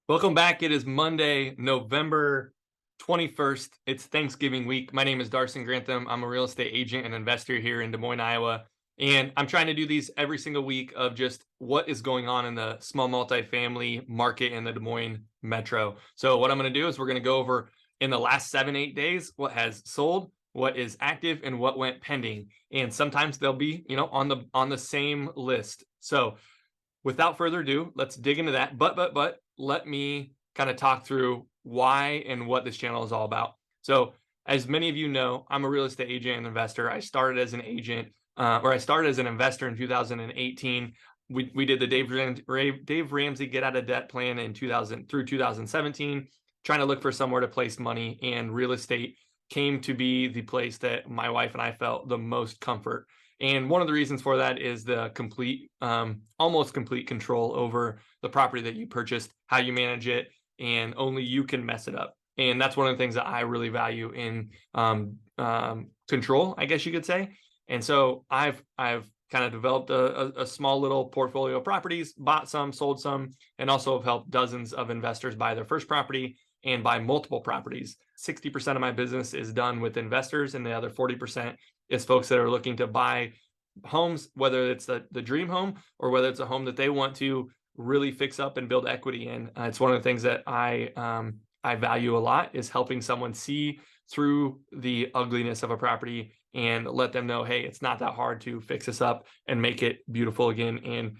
Welcome back. It is Monday, November 21st. It's Thanksgiving week. My name is Darson Grantham. I'm a real estate agent and investor here in Des Moines, Iowa. And I'm trying to do these every single week of just what is going on in the small multifamily market in the Des Moines metro. So what I'm going to do is we're going to go over in the last 7-8 days, what has sold, what is active, and what went pending. And sometimes they'll be, on the same list. So without further ado, let's dig into that. But let me kind of talk through why and what this channel is all about. So as many of you know, I'm a real estate agent and investor. I started as an agent, or I started as an investor in 2018. We did the Dave Ramsey get out of debt plan in 2000 through 2017, trying to look for somewhere to place money, and real estate came to be the place that my wife and I felt the most comfort. And one of the reasons for that is the complete, almost complete control over the property that you purchased, how you manage it, and only you can mess it up. And that's one of the things that I really value in control, I guess you could say. And so I've kind of developed a small little portfolio of properties, bought some, sold some, and also have helped dozens of investors buy their first property and buy multiple properties. 60% of my business is done with investors, and the other 40% is folks that are looking to buy homes, whether it's the dream home or whether it's a home that they want to really fix up and build equity in. It's one of the things that I value a lot, is helping someone see through the ugliness of a property and let them know, hey, it's not that hard to fix this up and make it beautiful again. And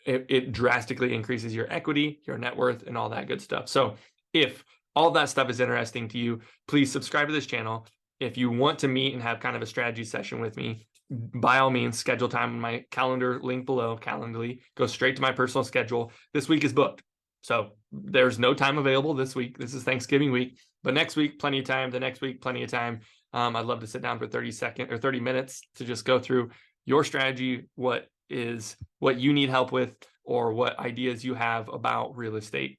it drastically increases your equity, your net worth, and all that good stuff. So if all that stuff is interesting to you, please subscribe to this channel. If you want to meet and have kind of a strategy session with me, by all means, schedule time on my calendar link below, Calendly. Go straight to my personal schedule. This week is booked, so there's no time available this week. This is Thanksgiving week, but next week, plenty of time. The next week, plenty of time. I'd love to sit down for 30 minutes to just go through your strategy, what you need help with, or what ideas you have about real estate.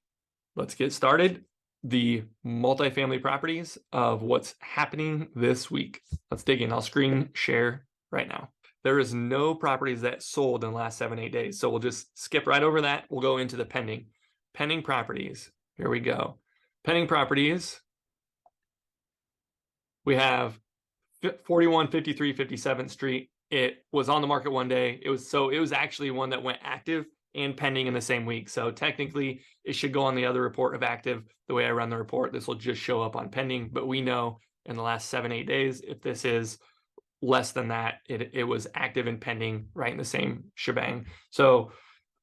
Let's get started. The multifamily properties of what's happening this week. Let's dig in. I'll screen share right now. There is no properties that sold in the last 7-8 days. So we'll just skip right over that. We'll go into the pending properties. Here we go. Pending properties. We have 41, 53, 57th Street. It was on the market one day. It was actually one that went active and pending in the same week. So technically it should go on the other report of active. The way I run the report, this will just show up on pending, but we know in the last 7-8 days, if this is less than that, it was active and pending right in the same shebang. So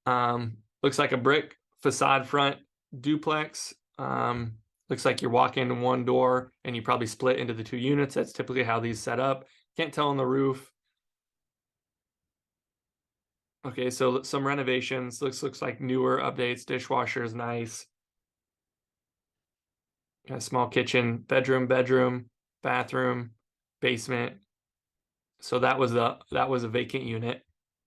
looks like a brick facade front duplex. Looks like you're walking in one door and you probably split into the two units. That's typically how these set up. Can't tell on the roof. Okay, so some renovations. Looks like newer updates. Dishwasher is nice. Got a small kitchen, bedroom, bathroom, basement. So that was a vacant unit.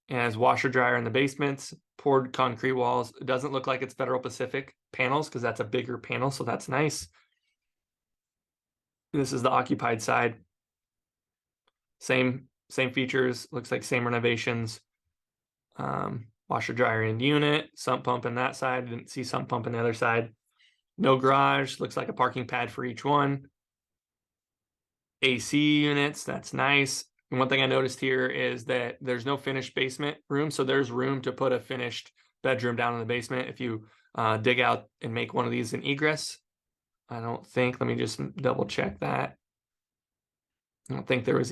And has washer dryer in the basements, poured concrete walls. It doesn't look like it's Federal Pacific panels because that's a bigger panel, so that's nice. This is the occupied side. Same features. Looks like same renovations. Washer dryer in unit, sump pump in that side. Didn't see sump pump in the other side. No garage. Looks like a parking pad for each one. AC units. That's nice. And one thing I noticed here is that there's no finished basement room, so there's room to put a finished bedroom down in the basement if you dig out and make one of these an egress. I don't think. Let me just double check that. I don't think there was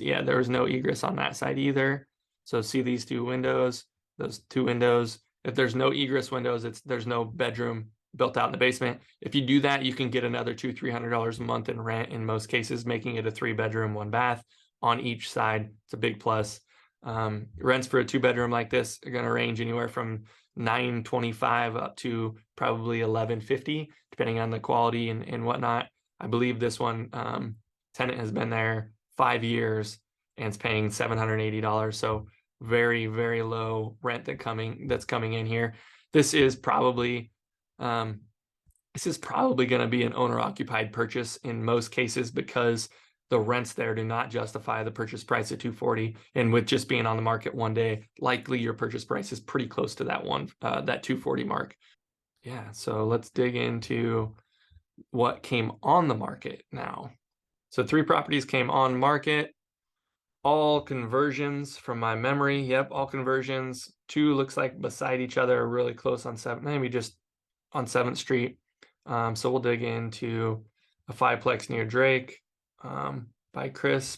no egress on that side either. So see these two windows, those two windows. If there's no egress windows, there's no bedroom built out in the basement. If you do that, you can get another $200-300 a month in rent in most cases, making it a 3-bedroom, 1-bath on each side. It's a big plus. Rents for a 2-bedroom like this are going to range anywhere from $925 up to probably $1150, depending on the quality and whatnot. I believe this one tenant has been there 5 years and it's paying $780. So very, very low rent that's coming in here. This is probably going to be an owner-occupied purchase in most cases because the rents there do not justify the purchase price at $240. And with just being on the market one day, likely your purchase price is pretty close to that $240 mark. Yeah, so let's dig into what came on the market now. So 3 properties came on market, all conversions from my memory. Yep, all conversions. 2 looks like beside each other, really close on 7th, maybe just on 7th Street. So we'll dig into a 5-plex near Drake, by Chris.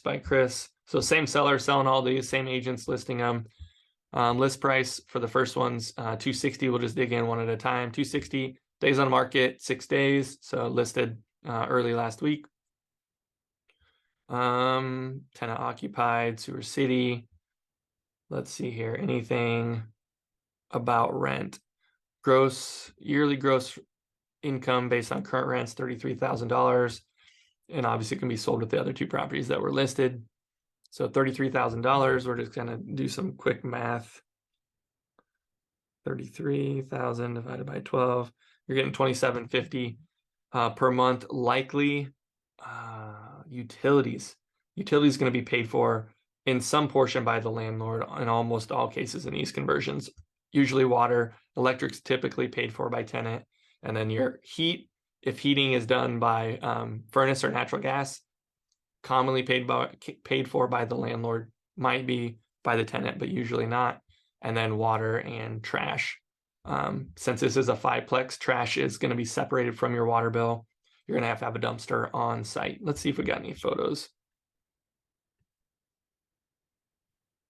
So same seller selling all these, same agents listing them. List price for the first one's $260. We'll just dig in one at a time. $260, days on market 6 days, so listed early last week. Tenant occupied, Sewer City. Let's see here, anything about rent. Yearly gross income based on current rents, $33,000, and obviously it can be sold with the other 2 properties that were listed. So $33,000. We're just gonna do some quick math. 33,000 divided by 12. You're getting $2,750 per month. Likely utilities. Utilities going to be paid for in some portion by the landlord in almost all cases in these conversions. Usually water, electric's typically paid for by tenant, and then your heat, if heating is done by furnace or natural gas, commonly paid for by the landlord, might be by the tenant, but usually not. And then water and trash. Since this is a 5-plex, trash is going to be separated from your water bill. You're going to have a dumpster on site. Let's see if we got any photos.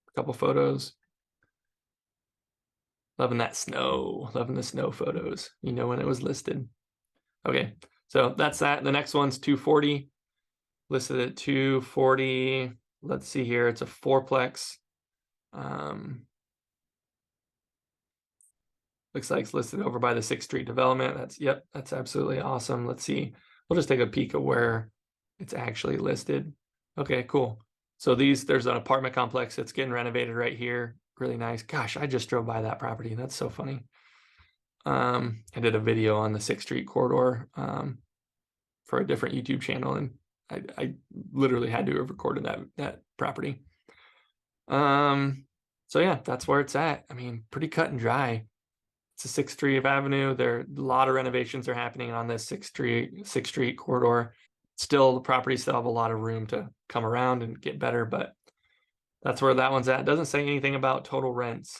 A couple photos. Loving that snow, loving the snow photos. You know when it was listed. Okay, so that's that. The next one's 240, listed at 240. Let's see here, it's a 4-plex. Looks like it's listed over by the 6th Street development. That's absolutely awesome. Let's see. We'll just take a peek of where it's actually listed. Okay, cool. So there's an apartment complex that's getting renovated right here. Really nice. Gosh, I just drove by that property. That's so funny. I did a video on the 6th Street corridor for a different YouTube channel, and I literally had to have recorded that property. So yeah, that's where it's at. I mean, pretty cut and dry. It's a 6th Street Avenue. There a lot of renovations are happening on this 6th Street corridor. Still, the properties still have a lot of room to come around and get better, but that's where that one's at. It doesn't say anything about total rents.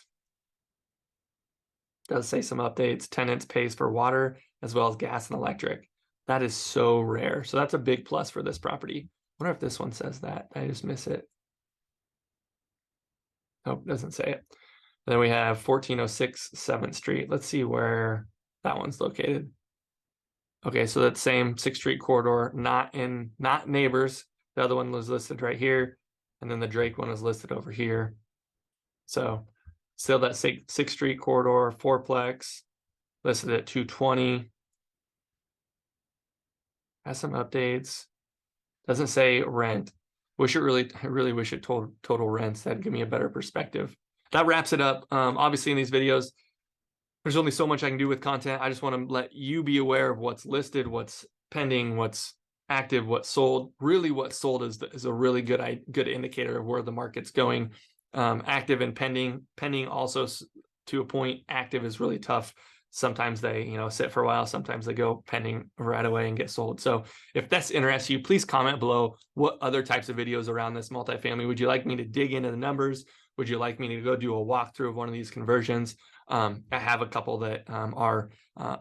It does say some updates. Tenants pays for water as well as gas and electric. That is so rare. So that's a big plus for this property. I wonder if this one says that. I just miss it. Nope, it doesn't say it. Then we have 1406 7th Street. Let's see where that one's located. Okay, so that same 6th Street corridor, not neighbors. The other one was listed right here, and then the Drake one is listed over here. So still that 6th Street corridor, 4-plex, listed at 220. Has some updates. Doesn't say rent. I really wish it told total rents. That'd give me a better perspective. That wraps it up. Obviously in these videos, there's only so much I can do with content. I just want to let you be aware of what's listed, what's pending, what's active, what's sold. Really, what's sold is a really good indicator of where the market's going. Active and pending also to a point. Active is really tough. Sometimes they sit for a while. Sometimes they go pending right away and get sold. So if that's interests you, please comment below what other types of videos around this multifamily. Would you like me to dig into the numbers? Would you like me to go do a walkthrough of one of these conversions? I have a couple that are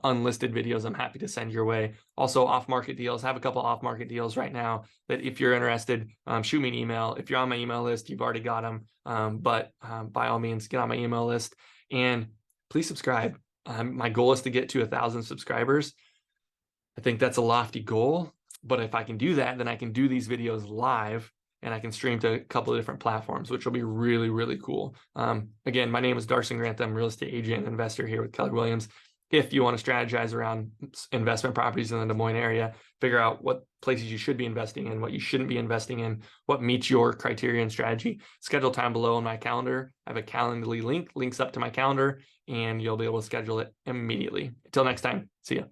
unlisted videos I'm happy to send your way. Also off-market deals. I have a couple off-market deals right now that if you're interested, shoot me an email. If you're on my email list, you've already got them. But by all means, get on my email list and please subscribe. My goal is to get to 1,000 subscribers. I think that's a lofty goal, but if I can do that, then I can do these videos live and I can stream to a couple of different platforms, which will be really, really cool. Again, my name is Darson Grantham, real estate agent and investor here with Keller Williams. If you want to strategize around investment properties in the Des Moines area, figure out what places you should be investing in, what you shouldn't be investing in, what meets your criteria and strategy, schedule time below on my calendar. I have a Calendly link, links up to my calendar, and you'll be able to schedule it immediately. Until next time, see ya.